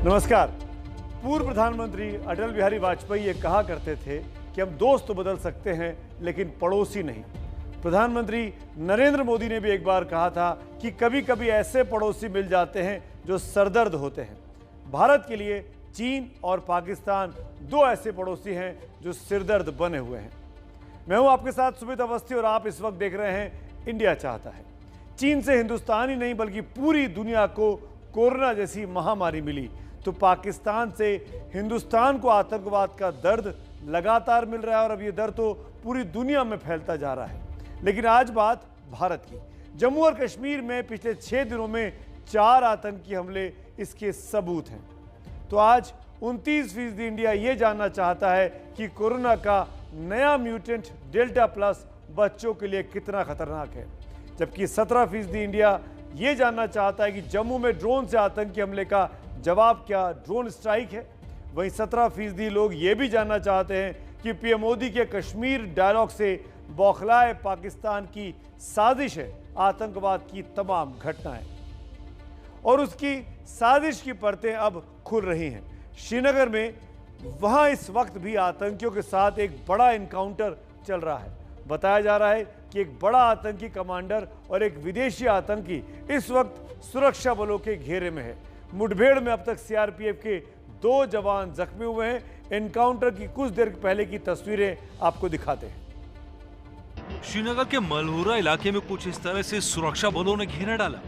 नमस्कार। पूर्व प्रधानमंत्री अटल बिहारी वाजपेयी ये कहा करते थे कि हम दोस्त तो बदल सकते हैं लेकिन पड़ोसी नहीं। प्रधानमंत्री नरेंद्र मोदी ने भी एक बार कहा था कि कभी कभी ऐसे पड़ोसी मिल जाते हैं जो सरदर्द होते हैं। भारत के लिए चीन और पाकिस्तान दो ऐसे पड़ोसी हैं जो सिरदर्द बने हुए हैं। मैं हूं आपके साथ सुमित अवस्थी और आप इस वक्त देख रहे हैं इंडिया चाहता है। चीन से हिंदुस्तान ही नहीं बल्कि पूरी दुनिया को कोरोना जैसी महामारी मिली, तो पाकिस्तान से हिंदुस्तान को आतंकवाद का दर्द लगातार मिल रहा है और अब ये दर्द तो पूरी दुनिया में फैलता जा रहा है। लेकिन आज बात भारत की। जम्मू और कश्मीर में पिछले 6 दिनों में 4 आतंकी हमले इसके सबूत हैं। तो आज 29% इंडिया ये जानना चाहता है कि कोरोना का नया म्यूटेंट डेल्टा प्लस बच्चों के लिए कितना खतरनाक है, जबकि 17% इंडिया ये जानना चाहता है कि जम्मू में ड्रोन से आतंकी हमले का जवाब क्या ड्रोन स्ट्राइक है। वहीं 17% लोग ये भी जानना चाहते हैं कि पीएम मोदी के कश्मीर डायलॉग से बौखलाए पाकिस्तान की साजिश है आतंकवाद की तमाम घटनाएं, और उसकी साजिश की परतें अब खुल रही हैं। श्रीनगर में वहां इस वक्त भी आतंकियों के साथ एक बड़ा एनकाउंटर चल रहा है। बताया जा रहा है कि एक बड़ा आतंकी कमांडर और एक विदेशी आतंकी इस वक्त सुरक्षा बलों के घेरे में है। मुठभेड़ में अब तक सीआरपीएफ के 2 जवान जख्मी हुए हैं। एनकाउंटर की कुछ देर पहले की तस्वीरें आपको दिखाते हैं। श्रीनगर के मलहोरा इलाके में कुछ इस तरह से सुरक्षा बलों ने घेरा डाला।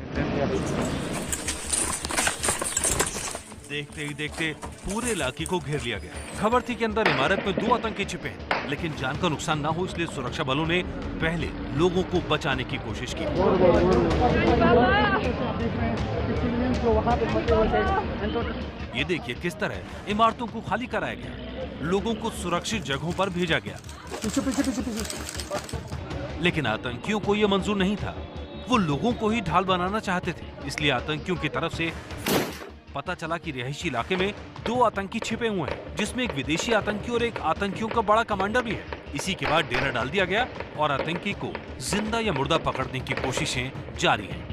देखते ही देखते पूरे इलाके को घेर लिया गया। खबर थी कि अंदर इमारत में 2 आतंकी छिपे हैं, लेकिन जान का नुकसान ना हो इसलिए सुरक्षा बलों ने पहले लोगों को बचाने की कोशिश की। ये देखिए किस तरह इमारतों को खाली कराया गया, लोगों को सुरक्षित जगहों पर भेजा गया। लेकिन आतंकियों को यह मंजूर नहीं था। वो लोगों को ही ढाल बनाना चाहते थे, इसलिए आतंकियों की तरफ से पता चला कि रिहायशी इलाके में 2 आतंकी छिपे हुए हैं, जिसमें एक विदेशी आतंकी और एक आतंकियों का बड़ा कमांडर भी है। इसी के बाद डेरा डाल दिया गया और आतंकी को जिंदा या मुर्दा पकड़ने की कोशिशें जारी हैं।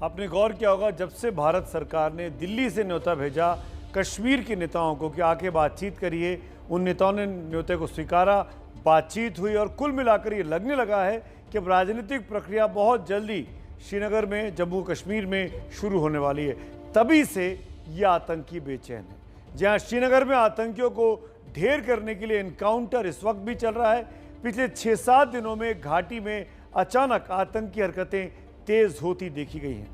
आपने गौर किया होगा, जब से भारत सरकार ने दिल्ली से न्योता भेजा कश्मीर के नेताओं को कि आके बातचीत करिए, उन नेताओं ने न्योते को स्वीकारा, बातचीत हुई और कुल मिलाकर ये लगने लगा है कि अब राजनीतिक प्रक्रिया बहुत जल्दी श्रीनगर में, जम्मू कश्मीर में शुरू होने वाली है। तभी से ये आतंकी बेचैन है। जहां श्रीनगर में आतंकियों को ढेर करने के लिए एनकाउंटर इस वक्त भी चल रहा है, पिछले 6-7 दिनों में घाटी में अचानक आतंकी हरकतें तेज होती देखी गई हैं।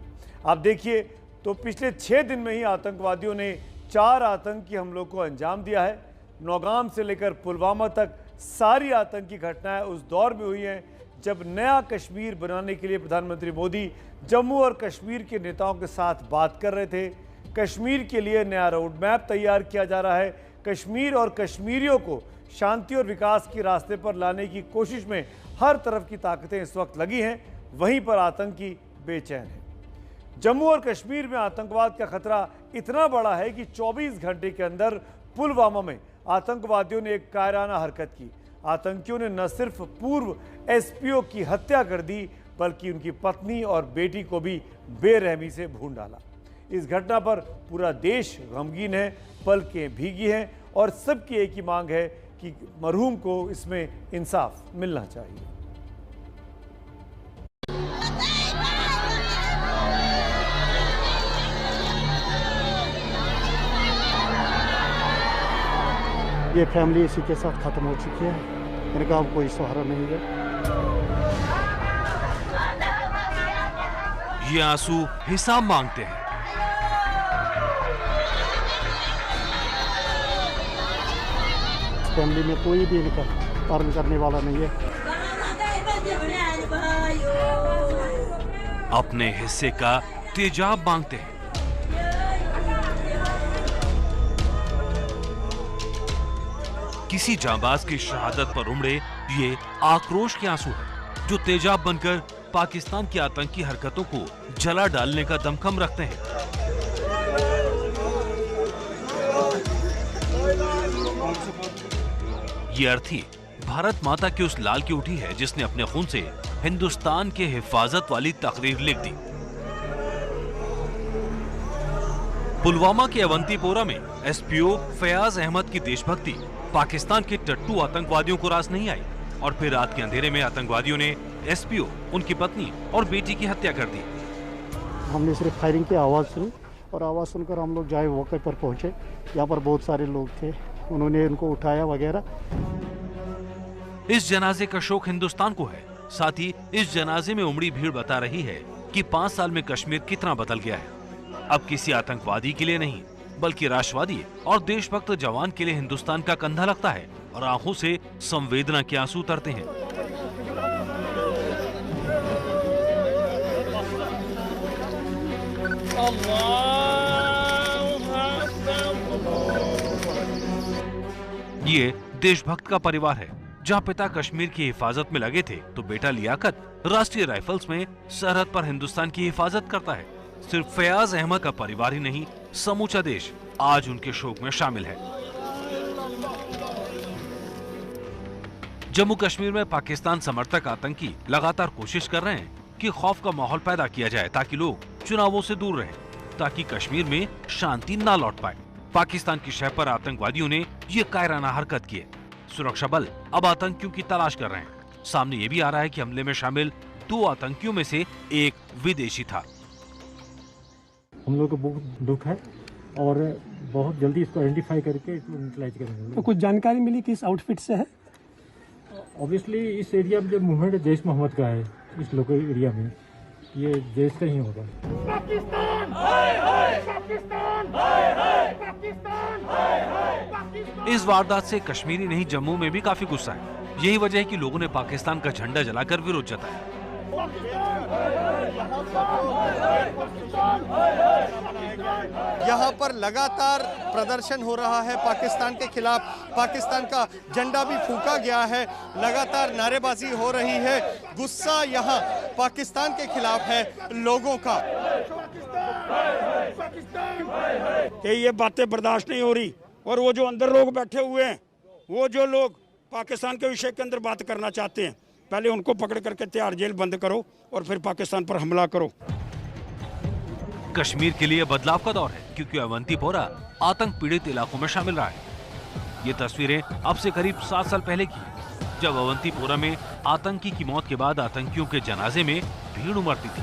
आप देखिए तो पिछले 6 दिन में ही आतंकवादियों ने 4 आतंकी हमलों को अंजाम दिया है। नौगाम से लेकर पुलवामा तक सारी आतंकी घटनाएं उस दौर में हुई हैं जब नया कश्मीर बनाने के लिए प्रधानमंत्री मोदी जम्मू और कश्मीर के नेताओं के साथ बात कर रहे थे। कश्मीर के लिए नया रोड मैप तैयार किया जा रहा है। कश्मीर और कश्मीरियों को शांति और विकास के रास्ते पर लाने की कोशिश में हर तरफ की ताकतें इस वक्त लगी हैं। वहीं पर आतंकी बेचैन हैं। जम्मू और कश्मीर में आतंकवाद का खतरा इतना बड़ा है कि 24 घंटे के अंदर पुलवामा में आतंकवादियों ने एक कायराना हरकत की। आतंकियों ने न सिर्फ पूर्व एसपीओ की हत्या कर दी, बल्कि उनकी पत्नी और बेटी को भी बेरहमी से भून डाला। इस घटना पर पूरा देश गमगीन है, पलकें भीगी हैं और सबकी एक ही मांग है कि मरहूम को इसमें इंसाफ मिलना चाहिए। ये फैमिली इसी के साथ खत्म हो चुकी है। इनका अब कोई सहारा नहीं है। ये आंसू हिसाब मांगते हैं। फैमिली में कोई भी इनका पालन करने वाला नहीं है। अपने हिस्से का तेजाब मांगते हैं। किसी जांबाज की शहादत पर उमड़े ये आक्रोश के आंसू है, जो तेजाब बनकर पाकिस्तान की आतंकी हरकतों को जला डालने का दमखम रखते हैं। ये अर्थी भारत माता की उस लाल की उठी है जिसने अपने खून से हिंदुस्तान के हिफाजत वाली तकरीर लिख दी। पुलवामा के अवंतीपोरा में एसपीओ फयाज अहमद की देशभक्ति पाकिस्तान के टट्टू आतंकवादियों को रास नहीं आई और फिर रात के अंधेरे में आतंकवादियों ने एसपीओ, उनकी पत्नी और बेटी की हत्या कर दी। हमने सिर्फ फायरिंग की आवाज़ सुनी और आवाज़ सुनकर हम लोग जाए मौके पर पहुंचे। यहाँ पर बहुत सारे लोग थे, उन्होंने उनको उठाया वगैरह। इस जनाजे का शोक हिंदुस्तान को है। साथ ही इस जनाजे में उमड़ी भीड़ बता रही है कि 5 साल में कश्मीर कितना बदल गया है। अब किसी आतंकवादी के लिए नहीं, बल्कि राष्ट्रवादी और देशभक्त जवान के लिए हिंदुस्तान का कंधा लगता है और आंखों से संवेदना के आंसू उतरते हैं। ये देशभक्त का परिवार है, जहां पिता कश्मीर की हिफाजत में लगे थे तो बेटा लियाकत राष्ट्रीय राइफल्स में सरहद पर हिंदुस्तान की हिफाजत करता है। सिर्फ फयाज अहमद का परिवार ही नहीं, समूचा देश आज उनके शोक में शामिल है। जम्मू कश्मीर में पाकिस्तान समर्थक आतंकी लगातार कोशिश कर रहे हैं कि खौफ का माहौल पैदा किया जाए ताकि लोग चुनावों से दूर रहें, ताकि कश्मीर में शांति ना लौट पाए। पाकिस्तान की शह पर आतंकवादियों ने ये कायराना हरकत की है। सुरक्षा बल अब आतंकियों की तलाश कर रहे हैं। सामने ये भी आ रहा है कि हमले में शामिल 2 आतंकियों में से एक विदेशी था। हम लोग को बहुत दुख है और बहुत जल्दी इसको आइडेंटिफाई करके इसको न्यूट्रलाइज करेंगे। तो कुछ जानकारी मिली कि इस आउटफिट से है? ऑब्वियसली इस एरिया में जो मूवमेंट है जैश मोहम्मद का है, इस लोकल एरिया में ये जैश का ही होगा। पाकिस्तान हाय हाय, पाकिस्तान हाय हाय, पाकिस्तान हाय हाय, पाकिस्तान। इस वारदात से कश्मीरी नहीं, जम्मू में भी काफी गुस्सा है। यही वजह है कि लोगों ने पाकिस्तान का झंडा जलाकर विरोध जताया। यहाँ पर लगातार प्रदर्शन हो रहा है पाकिस्तान के खिलाफ। पाकिस्तान का झंडा भी फूंका गया है, लगातार नारेबाजी हो रही है। गुस्सा यहाँ पाकिस्तान के खिलाफ है लोगों का। कि ये बातें बर्दाश्त नहीं हो रही और वो जो अंदर लोग बैठे हुए हैं, वो जो लोग पाकिस्तान के विषय के अंदर बात करना चाहते हैं, पहले उनको पकड़ करके तिहाड़ जेल बंद करो और फिर पाकिस्तान पर हमला करो। कश्मीर के लिए बदलाव का दौर है, क्योंकि अवंतीपोरा आतंक पीड़ित इलाकों में शामिल रहा है। ये तस्वीरें अब से करीब 7 साल पहले की है, जब अवंतीपोरा में आतंकी की मौत के बाद आतंकियों के जनाजे में भीड़ उमड़ती थी।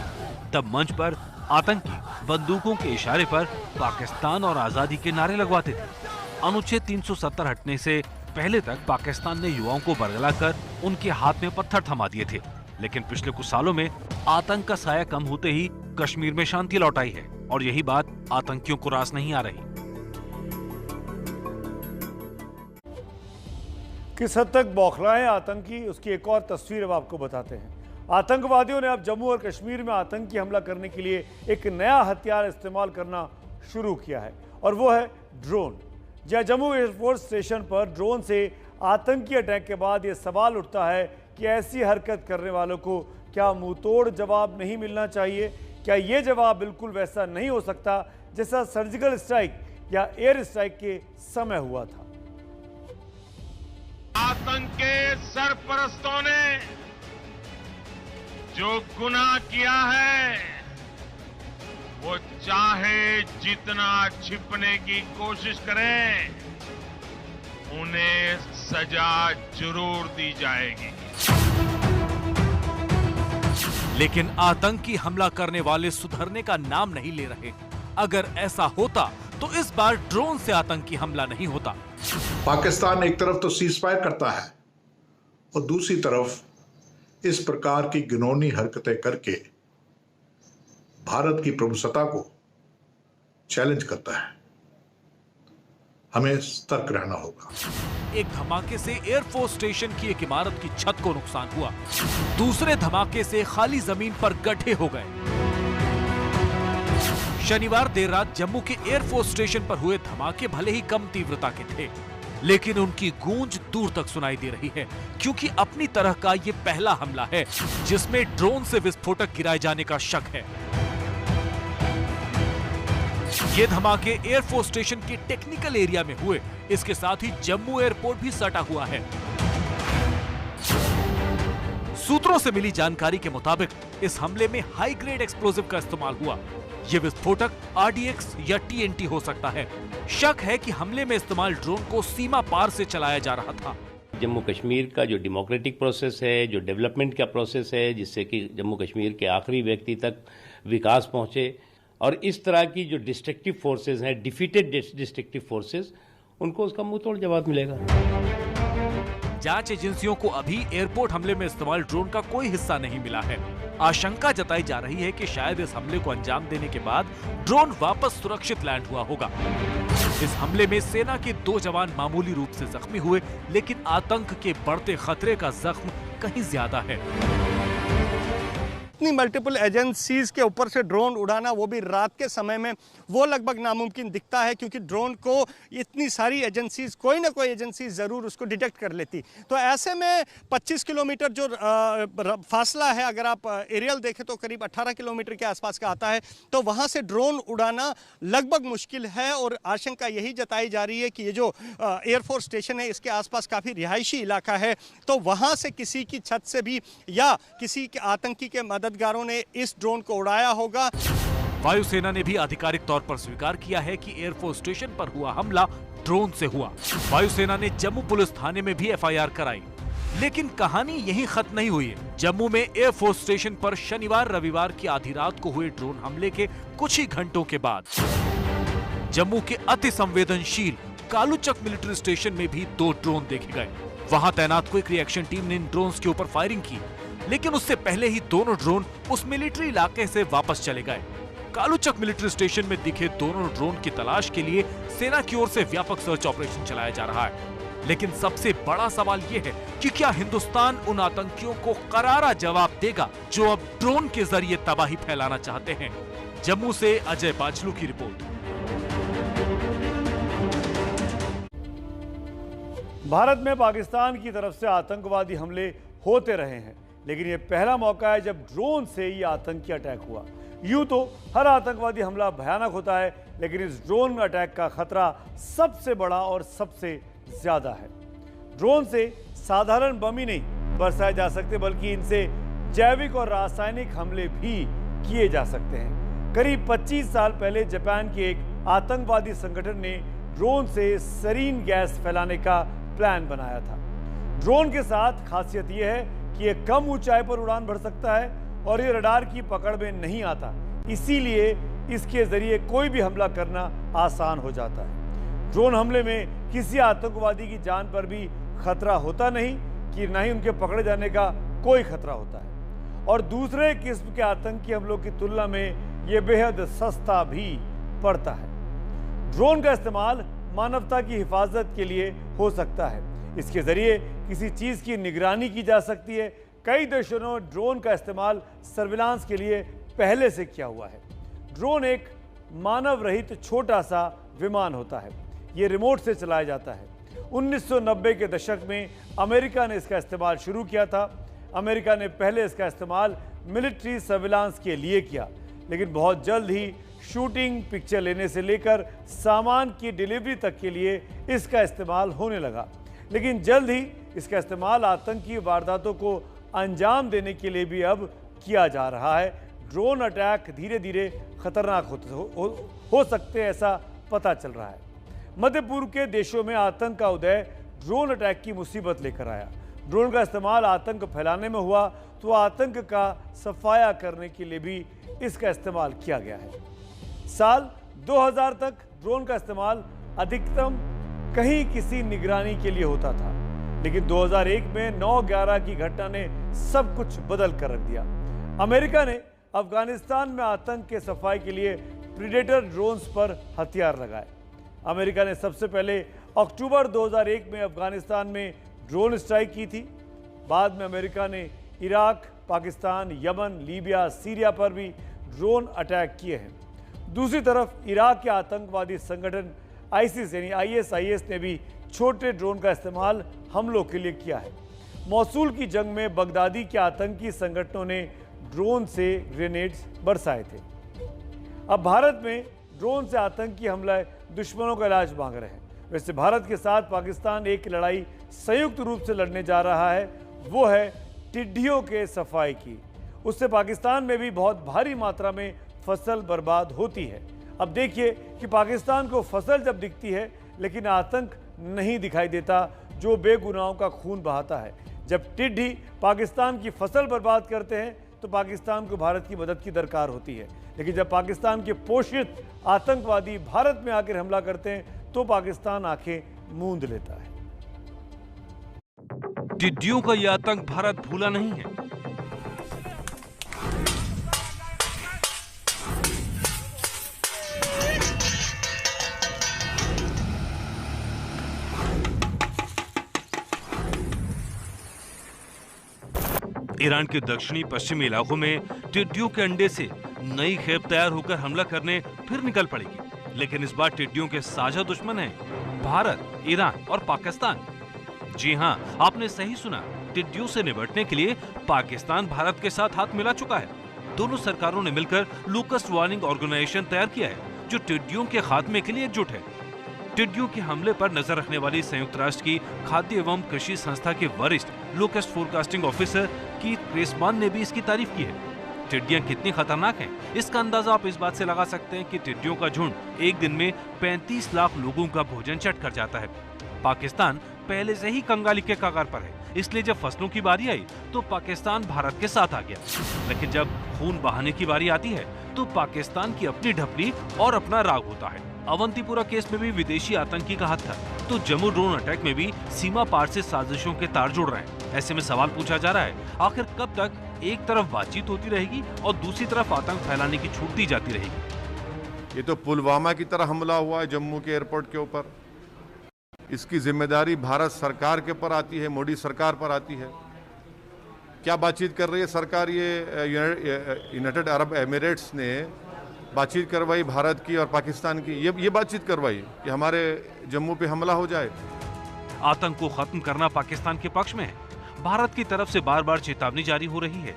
तब मंच पर आतंकी बंदूकों के इशारे पर पाकिस्तान और आजादी के नारे लगवाते थे। अनुच्छेद 370 हटने से पहले तक पाकिस्तान ने युवाओं को बरगलाकर उनके हाथ में पत्थर थमा दिए थे, लेकिन पिछले कुछ सालों में आतंक का साया कम होते ही कश्मीर में शांति लौट आई है और यही बात आतंकियों को रास नहीं आ रही। किस हद तक बौखलाए आतंकी, उसकी एक और तस्वीर अब आपको बताते हैं। आतंकवादियों ने अब जम्मू और कश्मीर में आतंकी हमला करने के लिए एक नया हथियार इस्तेमाल करना शुरू किया है और वो है ड्रोन। जहां जम्मू एयरफोर्स स्टेशन पर ड्रोन से आतंकी अटैक के बाद यह सवाल उठता है कि ऐसी हरकत करने वालों को क्या मुंहतोड़ जवाब नहीं मिलना चाहिए? क्या ये जवाब बिल्कुल वैसा नहीं हो सकता जैसा सर्जिकल स्ट्राइक या एयर स्ट्राइक के समय हुआ था? आतंक के सरपरस्तों ने जो गुनाह किया है, वो चाहे जितना छिपने की कोशिश करें, उन्हें सजा जरूर दी जाएगी। लेकिन आतंकी हमला करने वाले सुधरने का नाम नहीं ले रहे। अगर ऐसा होता तो इस बार ड्रोन से आतंकी हमला नहीं होता। पाकिस्तान एक तरफ तो सीज फायर करता है और दूसरी तरफ इस प्रकार की घिनौनी हरकतें करके भारत की प्रभुसत्ता को चैलेंज करता है। हमें सतर्क रहना होगा। एक धमाके से एयरफोर्स स्टेशन की एक इमारत की छत को नुकसान हुआ, दूसरे धमाके से खाली जमीन पर गड्ढे हो गए। शनिवार देर रात जम्मू के एयरफोर्स स्टेशन पर हुए धमाके भले ही कम तीव्रता के थे, लेकिन उनकी गूंज दूर तक सुनाई दे रही है, क्योंकि अपनी तरह का ये पहला हमला है जिसमें ड्रोन से विस्फोटक गिराए जाने का शक है। ये धमाके एयरफोर्स स्टेशन के टेक्निकल एरिया में हुए, इसके साथ ही जम्मू एयरपोर्ट भी सटा हुआ है। सूत्रों से मिली जानकारी के मुताबिक इस हमले में हाई ग्रेड एक्सप्लोजिव का इस्तेमाल हुआ। ये विस्फोटक RDX या TNT हो सकता है। शक है कि हमले में इस्तेमाल ड्रोन को सीमा पार से चलाया जा रहा था। जम्मू कश्मीर का जो डेमोक्रेटिक प्रोसेस है, जो डेवलपमेंट का प्रोसेस है, जिससे कि जम्मू कश्मीर के आखिरी व्यक्ति तक विकास पहुंचे, और इस तरह की जो डिस्ट्रक्टिव फोर्सेस हैं, डिफीटेड डिस्ट्रक्टिव फोर्सेस, उनको उसका मुंह तोड़ जवाब मिलेगा। जांच एजेंसियों को अभी एयरपोर्ट हमले में इस्तेमाल ड्रोन का कोई हिस्सा नहीं मिला है। आशंका जताई जा रही है कि शायद इस हमले को अंजाम देने के बाद ड्रोन वापस सुरक्षित लैंड हुआ होगा। इस हमले में सेना के 2 जवान मामूली रूप से जख्मी हुए, लेकिन आतंक के बढ़ते खतरे का जख्म कहीं ज्यादा है। इतनी मल्टीपल एजेंसीज के ऊपर से ड्रोन उड़ाना, वो भी रात के समय में, वो लगभग नामुमकिन दिखता है, क्योंकि ड्रोन को इतनी सारी एजेंसीज, कोई ना कोई एजेंसी ज़रूर उसको डिटेक्ट कर लेती। तो ऐसे में 25 किलोमीटर जो फासला है, अगर आप एरियल देखें तो करीब 18 किलोमीटर के आसपास का आता है, तो वहाँ से ड्रोन उड़ाना लगभग मुश्किल है। और आशंका यही जताई जा रही है कि ये जो एयरफोर्स स्टेशन है, इसके आसपास काफ़ी रिहायशी इलाका है, तो वहाँ से किसी की छत से भी या किसी के आतंकी के मददगारों ने इस ड्रोन को उड़ाया होगा। वायुसेना ने भी आधिकारिक तौर पर स्वीकार किया है कि एयरफोर्स स्टेशन पर हुआ हमला ड्रोन से हुआ। वायुसेना ने जम्मू पुलिस थाने में भी FIR कराई। लेकिन कहानी यहीं खत्म नहीं हुई है। जम्मू में एयरफोर्स स्टेशन पर शनिवार रविवार की आधी रात को हुए ड्रोन हमले के कुछ ही घंटों के बाद जम्मू के अति संवेदनशील कालूचक मिलिट्री स्टेशन में भी 2 ड्रोन देखे गए। वहां तैनात क्विक रिएक्शन टीम ने इन ड्रोन्स के ऊपर फायरिंग की, लेकिन उससे पहले ही दोनों ड्रोन उस मिलिट्री इलाके से वापस चले गए। कालूचक मिलिट्री स्टेशन में दिखे दोनों ड्रोन की तलाश के लिए सेना की ओर से व्यापक सर्च ऑपरेशन चलाया जा रहा है। लेकिन सबसे बड़ा सवाल यह है कि क्या हिंदुस्तान उन आतंकियों को करारा जवाब देगा जो अब ड्रोन के जरिए तबाही फैलाना चाहते हैं। जम्मू से अजय बाचलू की रिपोर्ट। भारत में पाकिस्तान की तरफ से आतंकवादी हमले होते रहे हैं, लेकिन यह पहला मौका है जब ड्रोन से ये आतंकी अटैक हुआ। यूं तो हर आतंकवादी हमला भयानक होता है, लेकिन इस ड्रोन अटैक का खतरा सबसे बड़ा और सबसे ज्यादा है। ड्रोन से साधारण बम ही नहीं बरसाए जा सकते, बल्कि इनसे जैविक और रासायनिक हमले भी किए जा सकते हैं। करीब 25 साल पहले जापान के एक आतंकवादी संगठन ने ड्रोन से सरीन गैस फैलाने का प्लान बनाया था। ड्रोन के साथ खासियत यह है कि यह कम ऊंचाई पर उड़ान भर सकता है और ये रडार की पकड़ में नहीं आता, इसीलिए इसके जरिए कोई भी हमला करना आसान हो जाता है। ड्रोन हमले में किसी आतंकवादी की जान पर भी खतरा होता नहीं कि ना ही उनके पकड़े जाने का कोई खतरा होता है, और दूसरे किस्म के आतंकी हमलों की तुलना में ये बेहद सस्ता भी पड़ता है। ड्रोन का इस्तेमाल मानवता की हिफाजत के लिए हो सकता है। इसके जरिए किसी चीज की निगरानी की जा सकती है। कई देशों ने ड्रोन का इस्तेमाल सर्विलांस के लिए पहले से किया हुआ है। ड्रोन एक मानव रहित छोटा सा विमान होता है। ये रिमोट से चलाया जाता है। 1990 के दशक में अमेरिका ने इसका इस्तेमाल शुरू किया था। अमेरिका ने पहले इसका इस्तेमाल मिलिट्री सर्विलांस के लिए किया, लेकिन बहुत जल्द ही शूटिंग, पिक्चर लेने से लेकर सामान की डिलीवरी तक के लिए इसका इस्तेमाल होने लगा। लेकिन जल्द ही इसका इस्तेमाल आतंकी वारदातों को अंजाम देने के लिए भी अब किया जा रहा है। ड्रोन अटैक धीरे धीरे खतरनाक हो सकते हैं, ऐसा पता चल रहा है। मध्य पूर्व के देशों में आतंक का उदय ड्रोन अटैक की मुसीबत लेकर आया। ड्रोन का इस्तेमाल आतंक फैलाने में हुआ तो आतंक का सफाया करने के लिए भी इसका इस्तेमाल किया गया है। साल 2000 तक ड्रोन का इस्तेमाल अधिकतम कहीं किसी निगरानी के लिए होता था, लेकिन 2001 में 9/11 की घटना ने सब कुछ बदल कर रख दिया। अमेरिका ने अफगानिस्तान में आतंक के सफाई के लिए प्रीडेटर ड्रोन्स पर हथियार लगाए। अमेरिका ने सबसे पहले अक्टूबर 2001 में अफगानिस्तान में ड्रोन स्ट्राइक की थी। बाद में अमेरिका ने Iraq, Pakistan, Yemen, Libya, Syria पर भी ड्रोन अटैक किए हैं। दूसरी तरफ इराक के आतंकवादी संगठन ISIS यानी ISIS ने भी छोटे ड्रोन का इस्तेमाल हमलों के लिए किया है। मौसूल की जंग में बगदादी के आतंकी संगठनों ने ड्रोन से ग्रेनेड्स बरसाए थे। अब भारत में ड्रोन से आतंकी हमले दुश्मनों का इलाज मांग रहे हैं। वैसे भारत के साथ पाकिस्तान एक लड़ाई संयुक्त रूप से लड़ने जा रहा है, वो है टिड्डियों के सफाई की। उससे पाकिस्तान में भी बहुत भारी मात्रा में फसल बर्बाद होती है। अब देखिए कि पाकिस्तान को फसल जब दिखती है लेकिन आतंक नहीं दिखाई देता जो बेगुनाहों का खून बहाता है। जब टिड्डी पाकिस्तान की फसल बर्बाद करते हैं तो पाकिस्तान को भारत की मदद की दरकार होती है, लेकिन जब पाकिस्तान के पोषित आतंकवादी भारत में आकर हमला करते हैं तो पाकिस्तान आंखें मूंद लेता है। टिड्डियों का यह आतंक भारत भूला नहीं है। ईरान के दक्षिणी पश्चिमी इलाकों में टिड्डियों के अंडे से नई खेप तैयार होकर हमला करने फिर निकल पड़ेगी, लेकिन इस बार टिड्डियों के साझा दुश्मन हैं भारत, ईरान और पाकिस्तान। जी हां, आपने सही सुना, टिड्डियों से निपटने के लिए पाकिस्तान भारत के साथ हाथ मिला चुका है। दोनों सरकारों ने मिलकर लोकस्ट वार्निंग ऑर्गेनाइजेशन तैयार किया है जो टिड्डियों के खात्मे के लिए एकजुट है। टिड्डियों के हमले पर नजर रखने वाली संयुक्त राष्ट्र की खाद्य एवं कृषि संस्था के वरिष्ठ लोकस्ट फोरकास्टिंग ऑफिसर कीथ क्रेसमान ने भी इसकी तारीफ की है। टिड्डियां कितनी खतरनाक हैं, इसका अंदाजा आप इस बात से लगा सकते हैं कि टिड्डियों का झुंड एक दिन में 35 लाख लोगों का भोजन चट कर जाता है। पाकिस्तान पहले से ही कंगाली के कगार पर है, इसलिए जब फसलों की बारी आई तो पाकिस्तान भारत के साथ आ गया, लेकिन जब खून बहाने की बारी आती है तो पाकिस्तान की अपनी ढपली और अपना राग होता है। अवंतीपुरा केस में भी विदेशी आतंकी का हाथ था, तो जम्मू ड्रोन अटैक में भी सीमा पार से साजिशों के तार जुड़ रहे हैं। ऐसे में सवाल पूछा जा रहा है, आखिर कब तक एक तरफ बातचीत होती रहेगी और दूसरी तरफ आतंक फैलाने की छूट दी जाती रहेगी। ये तो पुलवामा की तरह हमला हुआ है जम्मू के एयरपोर्ट के ऊपर। इसकी जिम्मेदारी भारत सरकार के ऊपर आती है, मोदी सरकार पर आती है। क्या बातचीत कर रही है सरकार? ये यूनाइटेड अरब एमिरेट्स ने बातचीत करवाई भारत की और पाकिस्तान की, ये बातचीत करवाई कि हमारे जम्मू पे हमला हो जाए। आतंक को खत्म करना पाकिस्तान के पक्ष में है। भारत की तरफ से बार बार चेतावनी जारी हो रही है,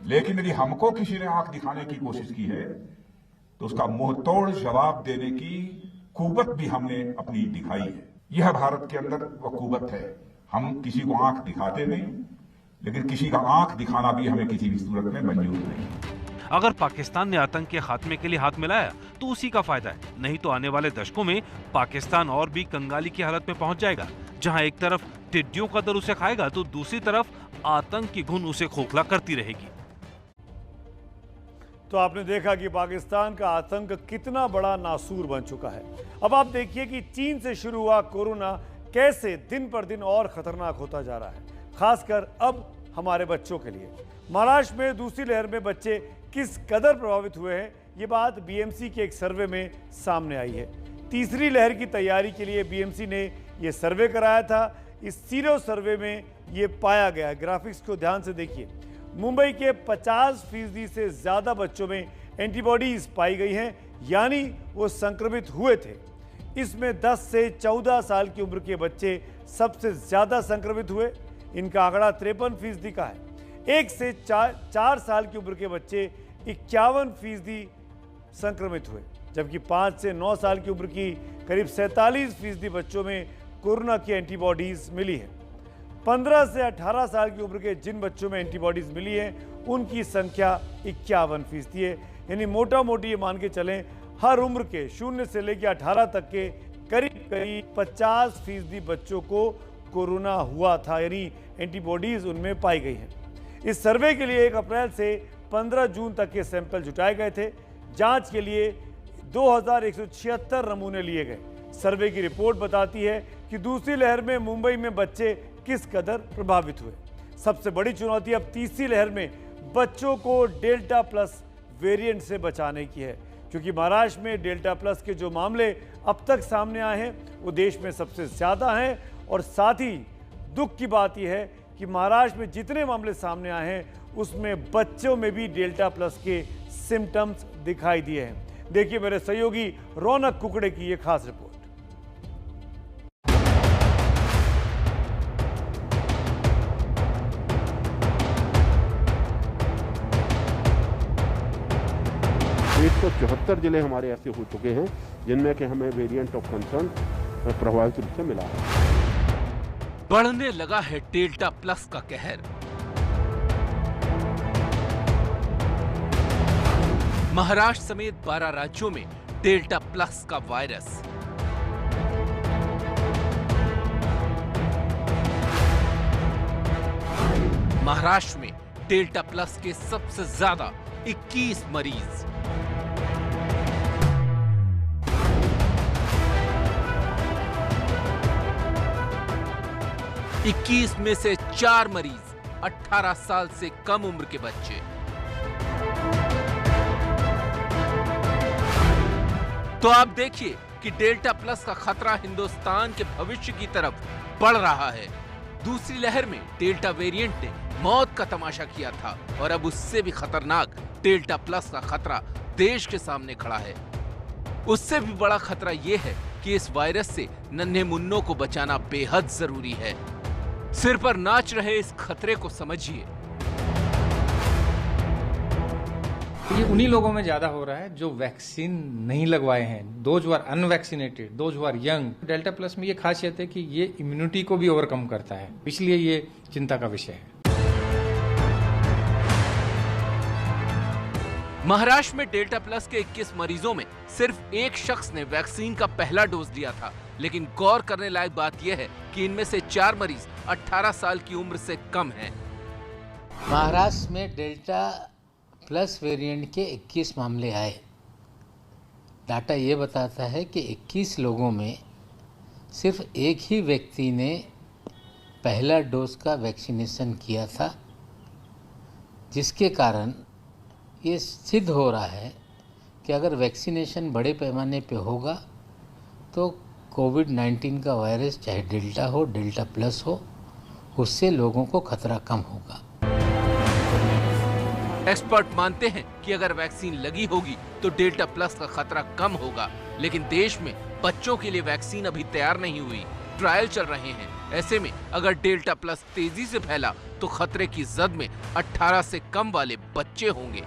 लेकिन यदि हमको किसी ने आंख दिखाने की कोशिश की है तो उसका मुंह तोड़ जवाब देने की कुव्वत भी हमने अपनी दिखाई है। यह भारत के अंदर वो कुव्वत है। हम किसी को आंख दिखाते नहीं, लेकिन किसी का आंख दिखाना भी हमें किसी भी सूरत में मंजूर नहीं। अगर पाकिस्तान ने आतंक के खात्मे के लिए हाथ मिलाया तो उसी का फायदा है, नहीं तो आने वाले दशकों में पाकिस्तान और भी कंगाली की हालत में पहुंच जाएगा, जहां एक तरफ टिड्डियों का दर उसे खाएगा तो दूसरी तरफ आतंक की घुन उसे खोखला करती रहेगी। तो आपने देखा कि पाकिस्तान का आतंक कितना बड़ा नासूर बन चुका है। अब आप देखिए कि चीन से शुरू हुआ कोरोना कैसे दिन पर दिन और खतरनाक होता जा रहा है, खासकर अब हमारे बच्चों के लिए। महाराष्ट्र में दूसरी लहर में बच्चे किस कदर प्रभावित हुए हैं, ये बात बीएमसी के एक सर्वे में सामने आई है। तीसरी लहर की तैयारी के लिए बीएमसी ने यह सर्वे कराया था। इस सीरो सर्वे में ये पाया गया, ग्राफिक्स को ध्यान से देखिए, मुंबई के 50% से ज्यादा बच्चों में एंटीबॉडीज पाई गई हैं, यानी वो संक्रमित हुए थे। इसमें 10 से 14 साल की उम्र के बच्चे सबसे ज्यादा संक्रमित हुए, इनका आंकड़ा 53% का है। 1 से 4 साल की उम्र के बच्चे 51% संक्रमित हुए, जबकि 5 से 9 साल की उम्र की करीब 47% बच्चों में कोरोना की एंटीबॉडीज मिली है। 15 से 18 साल की उम्र के जिन बच्चों में एंटीबॉडीज मिली हैं उनकी संख्या 51% है। यानी मोटा मोटी ये मान के चलें, हर उम्र के 0 से लेकर 18 तक के करीब 50% बच्चों को कोरोना हुआ था, यानी एंटीबॉडीज उनमें पाई गई हैं। इस सर्वे के लिए 1 अप्रैल से 15 जून तक के सैंपल जुटाए गए थे। जांच के लिए 2176 नमूने लिए गए। सर्वे की रिपोर्ट बताती है कि दूसरी लहर में मुंबई में बच्चे किस कदर प्रभावित हुए। सबसे बड़ी चुनौती अब तीसरी लहर में बच्चों को डेल्टा प्लस वेरिएंट से बचाने की है, क्योंकि महाराष्ट्र में डेल्टा प्लस के जो मामले अब तक सामने आए हैं वो देश में सबसे ज्यादा हैं। और साथ ही दुख की बात यह है कि महाराष्ट्र में जितने मामले सामने आए हैं उसमें बच्चों में भी डेल्टा प्लस के सिम्टम्स दिखाई दिए हैं। देखिए मेरे सहयोगी रौनक कुकड़े की ये खास रिपोर्ट। तो 74 जिले हमारे ऐसे हो चुके हैं जिनमें कि हमें वेरिएंट ऑफ कंसर्न प्रभावित रूप से मिला है। बढ़ने लगा है डेल्टा प्लस का कहर। महाराष्ट्र समेत 12 राज्यों में डेल्टा प्लस का वायरस। महाराष्ट्र में डेल्टा प्लस के सबसे ज्यादा 21 मरीज। इक्कीस में से 4 मरीज 18 साल से कम उम्र के बच्चे। तो आप देखिए कि डेल्टा प्लस का खतरा हिंदुस्तान के भविष्य की तरफ बढ़ रहा है। दूसरी लहर में डेल्टा वेरिएंट ने मौत का तमाशा किया था और अब उससे भी खतरनाक डेल्टा प्लस का खतरा देश के सामने खड़ा है। उससे भी बड़ा खतरा यह है कि इस वायरस से नन्हे मुन्नों को बचाना बेहद जरूरी है। सिर पर नाच रहे इस खतरे को समझिए। ये उन्हीं लोगों में ज्यादा हो रहा है जो वैक्सीन नहीं लगवाए हैं, those who are unvaccinated, those who are young. Delta plus में ये खासियत है कि ये इम्यूनिटी को भी ओवरकम करता है, इसलिए ये चिंता का विषय है। महाराष्ट्र में डेल्टा प्लस के 21 मरीजों में सिर्फ एक शख्स ने वैक्सीन का पहला डोज लिया था, लेकिन गौर करने लायक बात यह है कि इनमें से 4 मरीज 18 साल की उम्र से कम हैं। महाराष्ट्र में डेल्टा प्लस वेरिएंट के 21 मामले आए। डाटा ये बताता है कि 21 लोगों में सिर्फ एक ही व्यक्ति ने पहला डोज का वैक्सीनेशन किया था, जिसके कारण ये सिद्ध हो रहा है कि अगर वैक्सीनेशन बड़े पैमाने पे होगा तो कोविड-19 का वायरस चाहे डेल्टा हो, डेल्टा प्लस हो, उससे लोगों को खतरा कम होगा। एक्सपर्ट मानते हैं कि अगर वैक्सीन लगी होगी तो डेल्टा प्लस का खतरा कम होगा, लेकिन देश में बच्चों के लिए वैक्सीन अभी तैयार नहीं हुई, ट्रायल चल रहे हैं। ऐसे में अगर डेल्टा प्लस तेजी से फैला तो खतरे की जद में 18 से कम वाले बच्चे होंगे।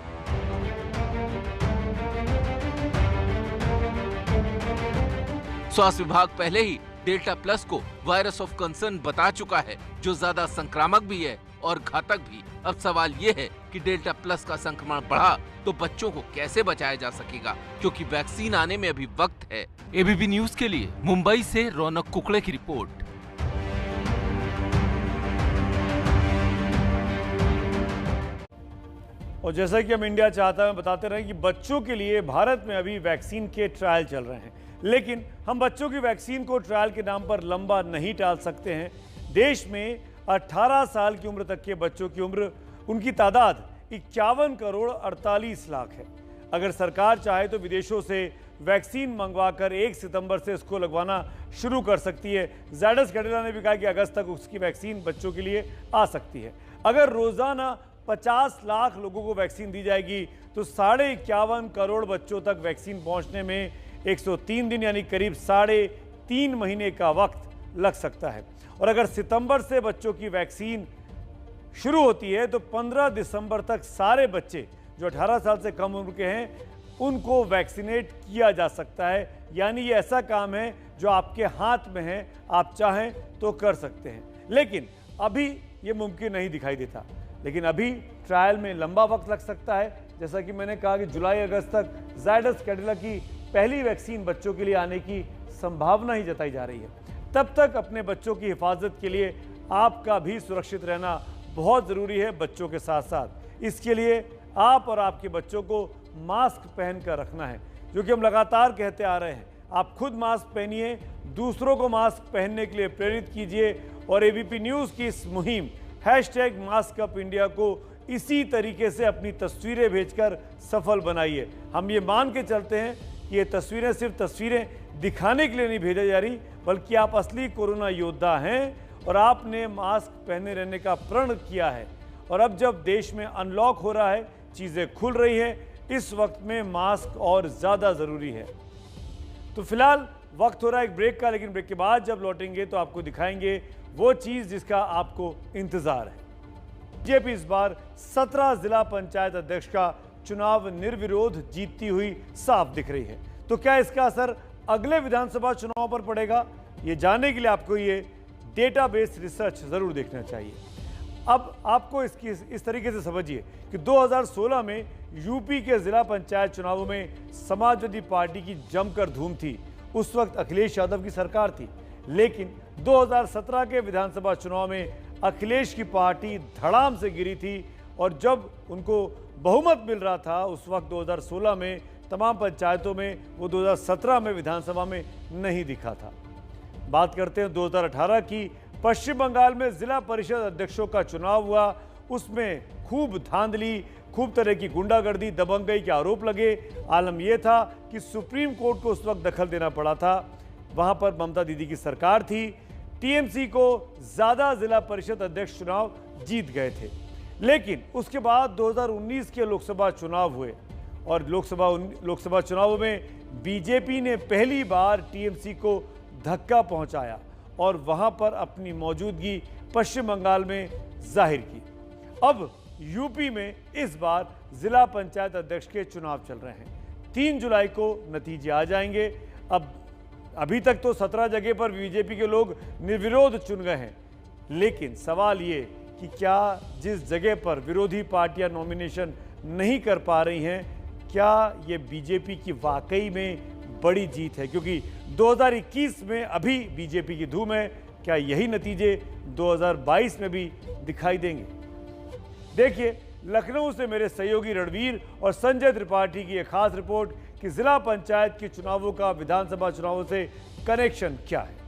स्वास्थ्य विभाग पहले ही डेल्टा प्लस को वायरस ऑफ कंसर्न बता चुका है, जो ज्यादा संक्रामक भी है और घातक भी। अब सवाल ये है कि डेल्टा प्लस का संक्रमण बढ़ा तो बच्चों को कैसे बचाया जा सकेगा, क्योंकि वैक्सीन आने में अभी वक्त है। एबीपी न्यूज के लिए मुंबई से रौनक कुकड़े की रिपोर्ट। और जैसा कि हम इंडिया चाहता है बताते रहे कि बच्चों के लिए भारत में अभी वैक्सीन के ट्रायल चल रहे हैं, लेकिन हम बच्चों की वैक्सीन को ट्रायल के नाम पर लंबा नहीं टाल सकते हैं। देश में 18 साल की उम्र तक के बच्चों की उम्र, उनकी तादाद 51 करोड़ 48 लाख है। अगर सरकार चाहे तो विदेशों से वैक्सीन मंगवाकर 1 सितंबर से इसको लगवाना शुरू कर सकती है। ज़ायडस कैडिला ने भी कहा कि अगस्त तक उसकी वैक्सीन बच्चों के लिए आ सकती है। अगर रोजाना 50 लाख लोगों को वैक्सीन दी जाएगी तो 51.5 करोड़ बच्चों तक वैक्सीन पहुंचने में 103 दिन यानी करीब 3.5 महीने का वक्त लग सकता है। और अगर सितंबर से बच्चों की वैक्सीन शुरू होती है तो 15 दिसंबर तक सारे बच्चे जो 18 साल से कम उम्र के हैं उनको वैक्सीनेट किया जा सकता है। यानी ये ऐसा काम है जो आपके हाथ में है, आप चाहें तो कर सकते हैं। लेकिन अभी ये मुमकिन नहीं दिखाई देता, लेकिन अभी ट्रायल में लंबा वक्त लग सकता है। जैसा कि मैंने कहा कि जुलाई अगस्त तक ज़ायडस कैडिला की पहली वैक्सीन बच्चों के लिए आने की संभावना ही जताई जा रही है। तब तक अपने बच्चों की हिफाजत के लिए आपका भी सुरक्षित रहना बहुत ज़रूरी है, बच्चों के साथ साथ। इसके लिए आप और आपके बच्चों को मास्क पहनकर रखना है, जो कि हम लगातार कहते आ रहे हैं। आप खुद मास्क पहनिए, दूसरों को मास्क पहनने के लिए प्रेरित कीजिए और एबीपी न्यूज़ की इस मुहिम #मास्कअपइंडिया को इसी तरीके से अपनी तस्वीरें भेजकर सफल बनाइए। हम ये मान के चलते हैं कि ये तस्वीरें सिर्फ तस्वीरें दिखाने के लिए नहीं भेजी जा रही, बल्कि आप असली कोरोना योद्धा हैं और आपने मास्क पहने रहने का प्रण किया है। और अब जब देश में अनलॉक हो रहा है, चीज़ें खुल रही हैं, इस वक्त में मास्क और ज़्यादा ज़रूरी है। तो फिलहाल वक्त हो रहा है एक ब्रेक का, लेकिन ब्रेक के बाद जब लौटेंगे तो आपको दिखाएंगे वो चीज़ जिसका आपको इंतज़ार है। बीजेपी इस बार 17 जिला पंचायत अध्यक्ष का चुनाव निर्विरोध जीतती हुई साफ दिख रही है। तो क्या इसका असर अगले विधानसभा चुनाव पर पड़ेगा? ये जानने के लिए आपको ये डेटाबेस रिसर्च जरूर देखना चाहिए। अब आपको इसकी इस तरीके से समझिए कि 2016 में यूपी के जिला पंचायत चुनावों में समाजवादी पार्टी की जमकर धूम थी। उस वक्त अखिलेश यादव की सरकार थी, लेकिन 2017 के विधानसभा चुनाव में अखिलेश की पार्टी धड़ाम से गिरी थी और जब उनको बहुमत मिल रहा था उस वक्त 2016 में तमाम पंचायतों में, वो 2017 में विधानसभा में नहीं दिखा था। बात करते हैं 2018 की। पश्चिम बंगाल में जिला परिषद अध्यक्षों का चुनाव हुआ, उसमें खूब धांधली, खूब तरह की गुंडागर्दी, दबंगई के आरोप लगे। आलम यह था कि सुप्रीम कोर्ट को उस वक्त दखल देना पड़ा था। वहां पर ममता दीदी की सरकार थी। टीएमसी को ज्यादा जिला परिषद अध्यक्ष चुनाव जीत गए थे, लेकिन उसके बाद 2019 के लोकसभा चुनाव हुए और लोकसभा चुनावों में बीजेपी ने पहली बार टीएमसी को धक्का पहुंचाया और वहां पर अपनी मौजूदगी पश्चिम बंगाल में जाहिर की। अब यूपी में इस बार जिला पंचायत अध्यक्ष के चुनाव चल रहे हैं। 3 जुलाई को नतीजे आ जाएंगे। अब अभी तक तो 17 जगह पर बीजेपी के लोग निर्विरोध चुन गए हैं, लेकिन सवाल ये कि क्या जिस जगह पर विरोधी पार्टियां नॉमिनेशन नहीं कर पा रही हैं, क्या ये बीजेपी की वाकई में बड़ी जीत है? क्योंकि 2021 में अभी बीजेपी की धूम है, क्या यही नतीजे 2022 में भी दिखाई देंगे? देखिए, लखनऊ से मेरे सहयोगी रणवीर और संजय त्रिपाठी की एक खास रिपोर्ट कि जिला पंचायत के चुनावों का विधानसभा चुनावों से कनेक्शन क्या है।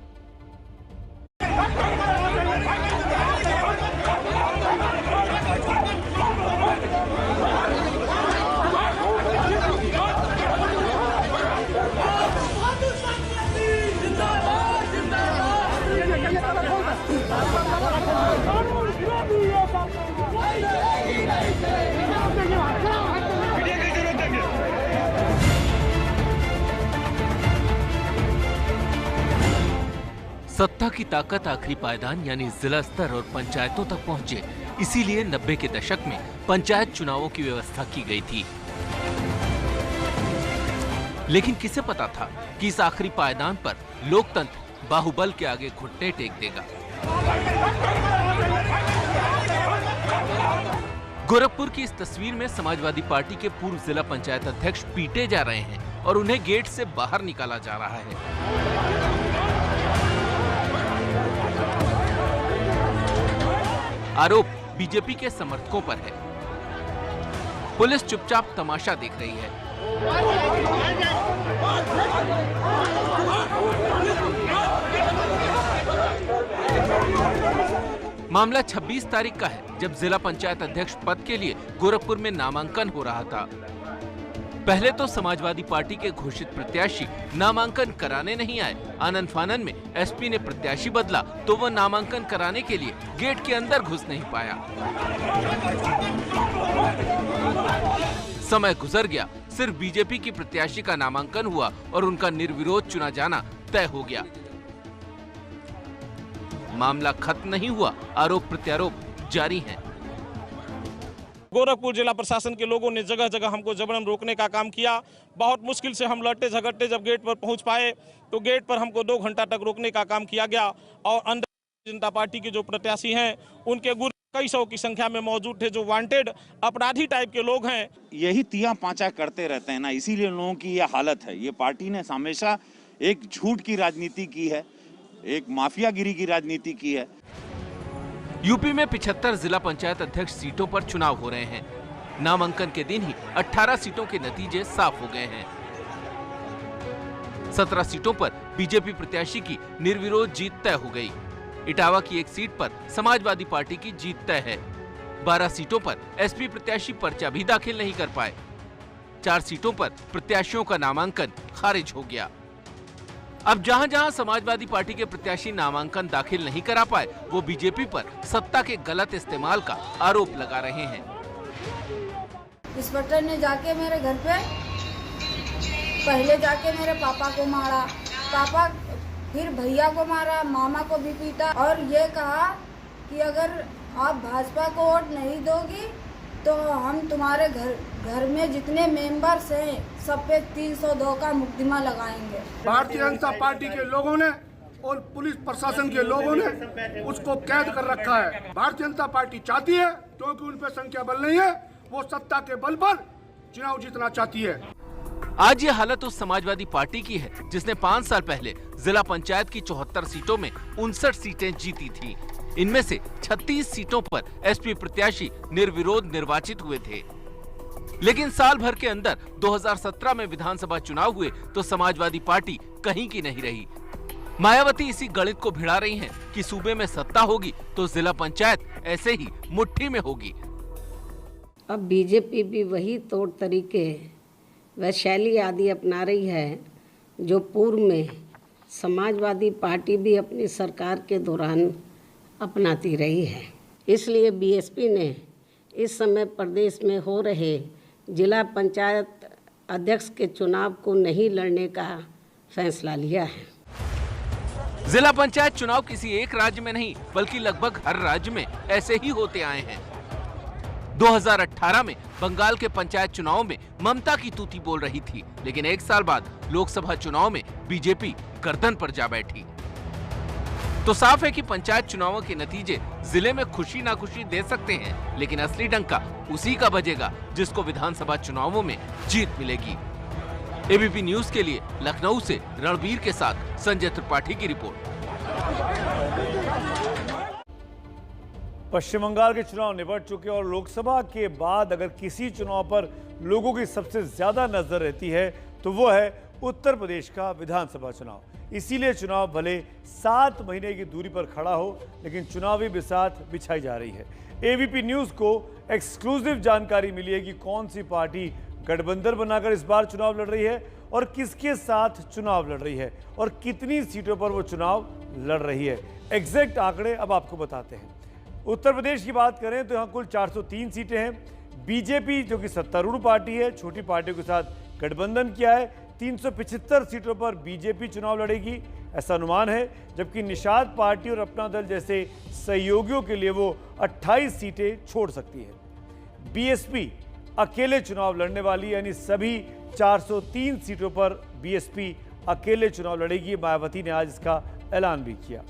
सत्ता की ताकत आखिरी पायदान यानी जिला स्तर और पंचायतों तक पहुंचे, इसीलिए 90 के दशक में पंचायत चुनावों की व्यवस्था की गई थी। लेकिन किसे पता था कि इस आखिरी पायदान पर लोकतंत्र बाहुबल के आगे घुटने टेक देगा। गोरखपुर की इस तस्वीर में समाजवादी पार्टी के पूर्व जिला पंचायत अध्यक्ष पीटे जा रहे हैं और उन्हें गेट से बाहर निकाला जा रहा है। आरोप बीजेपी के समर्थकों पर है। पुलिस चुपचाप तमाशा देख रही है। मामला 26 तारीख का है, जब जिला पंचायत अध्यक्ष पद के लिए गोरखपुर में नामांकन हो रहा था। पहले तो समाजवादी पार्टी के घोषित प्रत्याशी नामांकन कराने नहीं आए। आनन फानन में एसपी ने प्रत्याशी बदला तो वह नामांकन कराने के लिए गेट के अंदर घुस नहीं पाया। समय गुजर गया, सिर्फ बीजेपी की प्रत्याशी का नामांकन हुआ और उनका निर्विरोध चुना जाना तय हो गया। मामला खत्म नहीं हुआ, आरोप प्रत्यारोप जारी हैं। गोरखपुर जिला प्रशासन के लोगों ने जगह जगह हमको जबरन रोकने का काम किया। बहुत मुश्किल से हम लड़ते झगड़ते जब गेट पर पहुंच पाए तो गेट पर हमको 2 घंटा तक रोकने का काम किया गया और अंदर जनता पार्टी के जो प्रत्याशी हैं उनके गुट कई सौ की संख्या में मौजूद थे, जो वांटेड अपराधी टाइप के लोग हैं। यही तिया पांचा करते रहते हैं ना, इसीलिए लोगों की ये हालत है। ये पार्टी ने हमेशा एक झूठ की राजनीति की है, एक माफियागिरी की राजनीति की है। यूपी में 75 जिला पंचायत अध्यक्ष सीटों पर चुनाव हो रहे हैं। नामांकन के दिन ही 18 सीटों के नतीजे साफ हो गए हैं। 17 सीटों पर बीजेपी प्रत्याशी की निर्विरोध जीत तय हो गई। इटावा की एक सीट पर समाजवादी पार्टी की जीत तय है। 12 सीटों पर एसपी प्रत्याशी पर्चा भी दाखिल नहीं कर पाए। 4 सीटों पर प्रत्याशियों का नामांकन खारिज हो गया। अब जहां जहां समाजवादी पार्टी के प्रत्याशी नामांकन दाखिल नहीं करा पाए, वो बीजेपी पर सत्ता के गलत इस्तेमाल का आरोप लगा रहे हैं। इंस्पेक्टर ने जाके मेरे घर पे पहले जाके मेरे पापा को मारा, पापा फिर भैया को मारा, मामा को भी पीटा और ये कहा कि अगर आप भाजपा को वोट नहीं दोगी तो हम तुम्हारे घर में जितने मेंबर्स हैं सब पे 302 का मुकदमा लगाएंगे। भारतीय जनता पार्टी के लोगों ने और पुलिस प्रशासन के लोगों ने उसको कैद कर रखा है। भारतीय जनता पार्टी चाहती है, क्योंकि उन पर संख्या बल नहीं है, वो सत्ता के बल पर चुनाव जीतना चाहती है। आज ये हालत उस समाजवादी पार्टी की है जिसने 5 साल पहले जिला पंचायत की 74 सीटों में 59 सीटें जीती थी। इनमें से 36 सीटों पर एसपी प्रत्याशी निर्विरोध निर्वाचित हुए थे। लेकिन साल भर के अंदर 2017 में विधानसभा चुनाव हुए तो समाजवादी पार्टी कहीं की नहीं रही। मायावती इसी गणित को भिड़ा रही हैं कि सूबे में सत्ता होगी तो जिला पंचायत ऐसे ही मुट्ठी में होगी। अब बीजेपी भी वही तौर तरीके व शैली आदि अपना रही है जो पूर्व में समाजवादी पार्टी भी अपनी सरकार के दौरान अपनाती रही है। इसलिए बीएसपी ने इस समय प्रदेश में हो रहे जिला पंचायत अध्यक्ष के चुनाव को नहीं लड़ने का फैसला लिया है। जिला पंचायत चुनाव किसी एक राज्य में नहीं बल्कि लगभग हर राज्य में ऐसे ही होते आए हैं। 2018 में बंगाल के पंचायत चुनाव में ममता की तूती बोल रही थी, लेकिन एक साल बाद लोकसभा चुनाव में बीजेपी गर्दन पर जा बैठी। तो साफ है कि पंचायत चुनावों के नतीजे जिले में खुशी नाखुशी दे सकते हैं, लेकिन असली डंका उसी का बजेगा जिसको विधानसभा चुनावों में जीत मिलेगी। एबीपी न्यूज के लिए लखनऊ से रणबीर के साथ संजय त्रिपाठी की रिपोर्ट। पश्चिम बंगाल के चुनाव निपट चुके और लोकसभा के बाद अगर किसी चुनाव पर लोगों की सबसे ज्यादा नजर रहती है तो वो है उत्तर प्रदेश का विधानसभा चुनाव। इसीलिए चुनाव भले 7 महीने की दूरी पर खड़ा हो, लेकिन चुनावी बिसात बिछाई जा रही है। एबीपी न्यूज को एक्सक्लूसिव जानकारी मिली है कि कौन सी पार्टी गठबंधन बनाकर इस बार चुनाव लड़ रही है और किसके साथ चुनाव लड़ रही है और कितनी सीटों पर वो चुनाव लड़ रही है। एग्जैक्ट आंकड़े अब आपको बताते हैं। उत्तर प्रदेश की बात करें तो यहाँ कुल 403 सीटें हैं। बीजेपी जो कि सत्तारूढ़ पार्टी है, छोटी पार्टियों के साथ गठबंधन किया है, 375 सीटों पर बीजेपी चुनाव लड़ेगी ऐसा अनुमान है, जबकि निषाद पार्टी और अपना दल जैसे सहयोगियों के लिए वो 28 सीटें छोड़ सकती है। बीएसपी अकेले चुनाव लड़ने वाली, यानी सभी 403 सीटों पर बीएसपी अकेले चुनाव लड़ेगी। मायावती ने आज इसका ऐलान भी किया।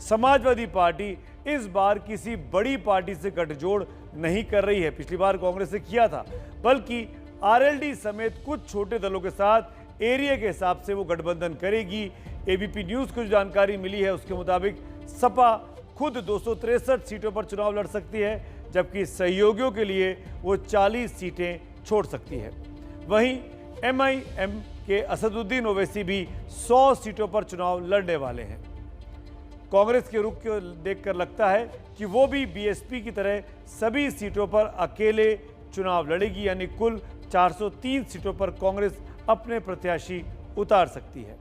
समाजवादी पार्टी इस बार किसी बड़ी पार्टी से गठजोड़ नहीं कर रही है, पिछली बार कांग्रेस से किया था, बल्कि आरएलडी समेत कुछ छोटे दलों के साथ एरिया के हिसाब से वो गठबंधन करेगी। एबीपी न्यूज को जो जानकारी मिली है उसके मुताबिक सपा खुद 263 सीटों पर चुनाव लड़ सकती है, जबकि सहयोगियों के लिए वो 40 सीटें छोड़ सकती है। वहीं एमआईएम के असदुद्दीन ओवैसी भी 100 सीटों पर चुनाव लड़ने वाले हैं। कांग्रेस के रुख को देखकर लगता है कि वो भी बीएसपी की तरह सभी सीटों पर अकेले चुनाव लड़ेगी, यानी कुल 403 सीटों पर कांग्रेस अपने प्रत्याशी उतार सकती है।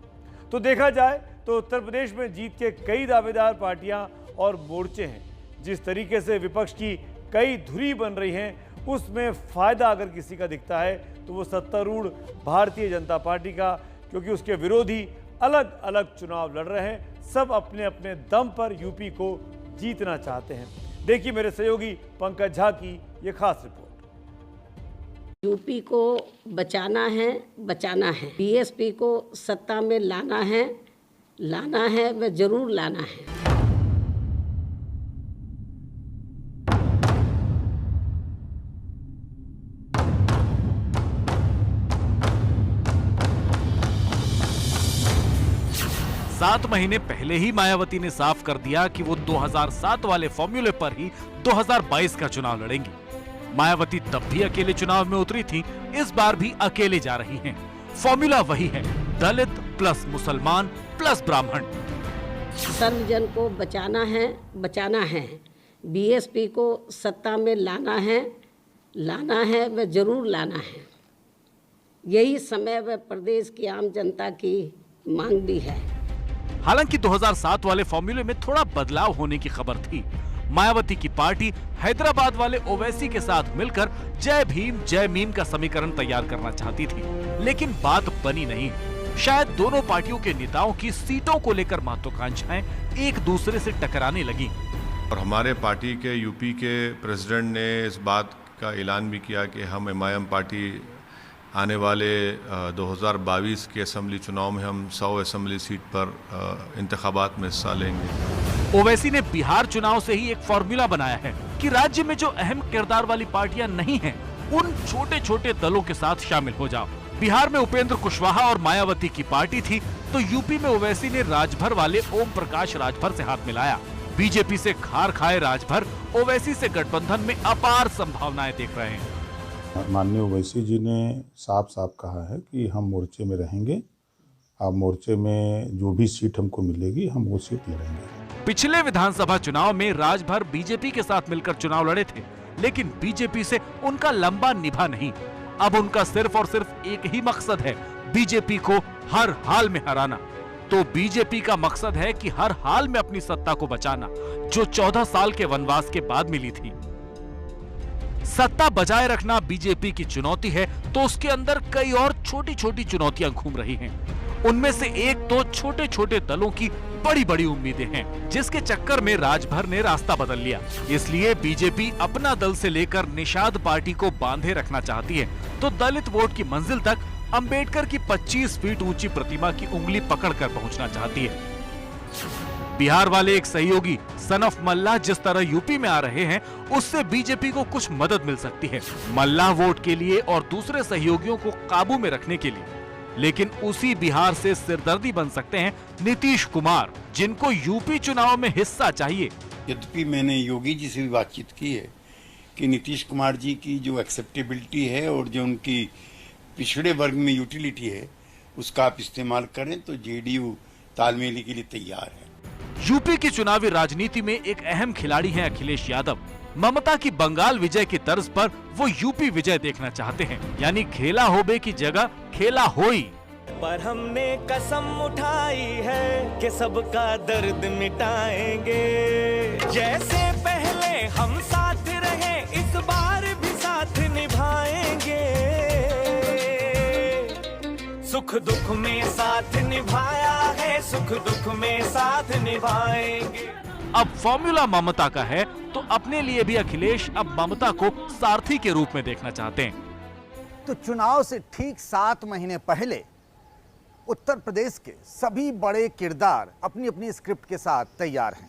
तो देखा जाए तो उत्तर प्रदेश में जीत के कई दावेदार पार्टियां और मोर्चे हैं। जिस तरीके से विपक्ष की कई धुरी बन रही हैं, उसमें फायदा अगर किसी का दिखता है तो वो सत्तारूढ़ भारतीय जनता पार्टी का, क्योंकि उसके विरोधी अलग अलग चुनाव लड़ रहे हैं। सब अपने अपने दम पर यूपी को जीतना चाहते हैं। देखिए मेरे सहयोगी पंकज झा की ये खास रिपोर्ट। यूपी को बचाना है, बचाना है। बीएसपी को सत्ता में लाना है व जरूर लाना है। 7 महीने पहले ही मायावती ने साफ कर दिया कि वो 2007 वाले फॉर्मूले पर ही 2022 का चुनाव लड़ेंगी। मायावती तब भी अकेले चुनाव में उतरी थी, इस बार भी अकेले जा रही हैं। फॉर्मूला वही है, दलित प्लस मुसलमान प्लस ब्राह्मण। सर्वजन को बचाना है। बीएसपी को सत्ता में लाना है व जरूर लाना है। यही समय व प्रदेश की आम जनता की मांग भी है। हालांकि 2007 वाले फॉर्मूले में थोड़ा बदलाव होने की खबर थी। मायावती की पार्टी हैदराबाद वाले ओवैसी के साथ मिलकर जय भीम जय मीम का समीकरण तैयार करना चाहती थी, लेकिन बात बनी नहीं। शायद दोनों पार्टियों के नेताओं की सीटों को लेकर महत्वाकांक्षाएं एक दूसरे से टकराने लगी। और हमारे पार्टी के यूपी के प्रेसिडेंट ने इस बात का ऐलान भी किया कि हम एमआईएम पार्टी आने वाले 2022 के असेंबली चुनाव में हम 100 असेंबली सीट पर इंतखाबात में हिस्सा लेंगे। ओवैसी ने बिहार चुनाव से ही एक फॉर्मूला बनाया है कि राज्य में जो अहम किरदार वाली पार्टियां नहीं हैं, उन छोटे छोटे दलों के साथ शामिल हो जाओ। बिहार में उपेंद्र कुशवाहा और मायावती की पार्टी थी, तो यूपी में ओवैसी ने राजभर वाले ओम प्रकाश राजभर से हाथ मिलाया। बीजेपी से खार खाए राजभर ओवैसी से गठबंधन में अपार संभावनाएं देख रहे हैं। माननीय ओवैसी जी ने साफ साफ कहा है कि हम मोर्चे में रहेंगे, अब मोर्चे में जो भी सीट हमको मिलेगी हम वो सीट लड़ेंगे। पिछले विधानसभा चुनाव में राजभर बीजेपी के साथ मिलकर चुनाव लड़े थे, लेकिन बीजेपी से उनका लंबा निभा नहीं। अब उनका सिर्फ और सिर्फ एक ही मकसद है, बीजेपी को हर हाल में हराना। तो बीजेपी का मकसद है कि हर हाल में अपनी सत्ता को बचाना, जो 14 साल के वनवास के बाद मिली थी। सत्ता बजाए रखना बीजेपी की चुनौती है, तो उसके अंदर कई और छोटी छोटी चुनौतियां घूम रही हैं। उनमें से एक तो छोटे छोटे दलों की बड़ी बड़ी उम्मीदें हैं, जिसके चक्कर में राजभर ने रास्ता बदल लिया। इसलिए बीजेपी अपना दल से लेकर निषाद पार्टी को बांधे रखना चाहती है, तो दलित वोट की मंजिल तक अंबेडकर की 25 फीट ऊंची प्रतिमा की उंगली पकड़कर पहुंचना चाहती है। बिहार वाले एक सहयोगी सनफ मल्लाह जिस तरह यूपी में आ रहे हैं, उससे बीजेपी को कुछ मदद मिल सकती है, मल्लाह वोट के लिए और दूसरे सहयोगियों को काबू में रखने के लिए। लेकिन उसी बिहार से सिरदर्दी बन सकते हैं नीतीश कुमार, जिनको यूपी चुनाव में हिस्सा चाहिए। यद्यपि मैंने योगी जी से भी बातचीत की है कि नीतीश कुमार जी की जो एक्सेप्टेबिलिटी है और जो उनकी पिछड़े वर्ग में यूटिलिटी है, उसका आप इस्तेमाल करें तो जेडीयू तालमेल के लिए तैयार है। यूपी की चुनावी राजनीति में एक अहम खिलाड़ी हैं अखिलेश यादव। ममता की बंगाल विजय की तर्ज पर वो यूपी विजय देखना चाहते हैं, यानी खेला होबे की जगह खेला होई। पर हमने कसम उठाई है कि सबका दर्द मिटाएंगे, जैसे पहले हम साथ रहे इस बार भी साथ निभाएंगे, सुख दुख में साथ निभाया है, सुख दुख में साथ निभाएंगे। अब फॉर्मूला ममता का है, तो अपने लिए भी अखिलेश अब ममता को सारथी के रूप में देखना चाहते हैं। तो चुनाव से ठीक 7 महीने पहले उत्तर प्रदेश के सभी बड़े किरदार अपनी अपनी स्क्रिप्ट के साथ तैयार हैं,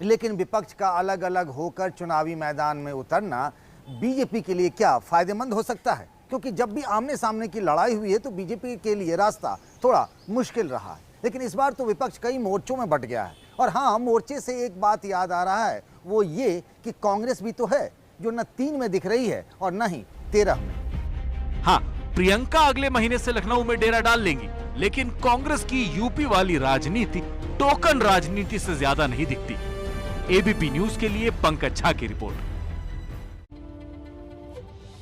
लेकिन विपक्ष का अलग अलग होकर चुनावी मैदान में उतरना बीजेपी के लिए क्या फायदेमंद हो सकता है? क्योंकि जब भी आमने सामने की लड़ाई हुई है तो बीजेपी के लिए रास्ता थोड़ा मुश्किल रहा है, लेकिन इस बार तो विपक्ष कई मोर्चों में बट गया है। और हाँ, मोर्चे से एक बात याद आ रहा है, वो ये कि कांग्रेस भी तो है, जो न 3 में दिख रही है और न ही 13 में। हाँ, प्रियंका अगले महीने से लखनऊ में डेरा डाल लेंगी, लेकिन कांग्रेस की यूपी वाली राजनीति टोकन राजनीति से ज्यादा नहीं दिखती। एबीपी न्यूज के लिए पंकज झा की रिपोर्ट।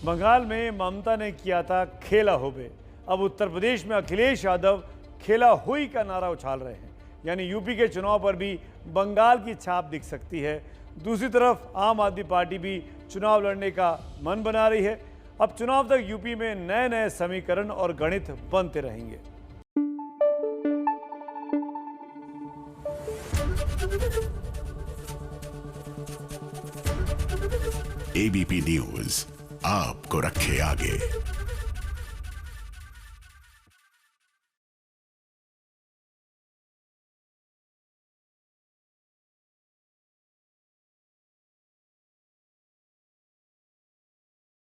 बंगाल में ममता ने किया था खेला होबे, अब उत्तर प्रदेश में अखिलेश यादव खेला हुई का नारा उछाल रहे हैं, यानी यूपी के चुनाव पर भी बंगाल की छाप दिख सकती है। दूसरी तरफ आम आदमी पार्टी भी चुनाव लड़ने का मन बना रही है। अब चुनाव तक यूपी में नए नए समीकरण और गणित बनते रहेंगे। एबीपी न्यूज आपको रखे आगे।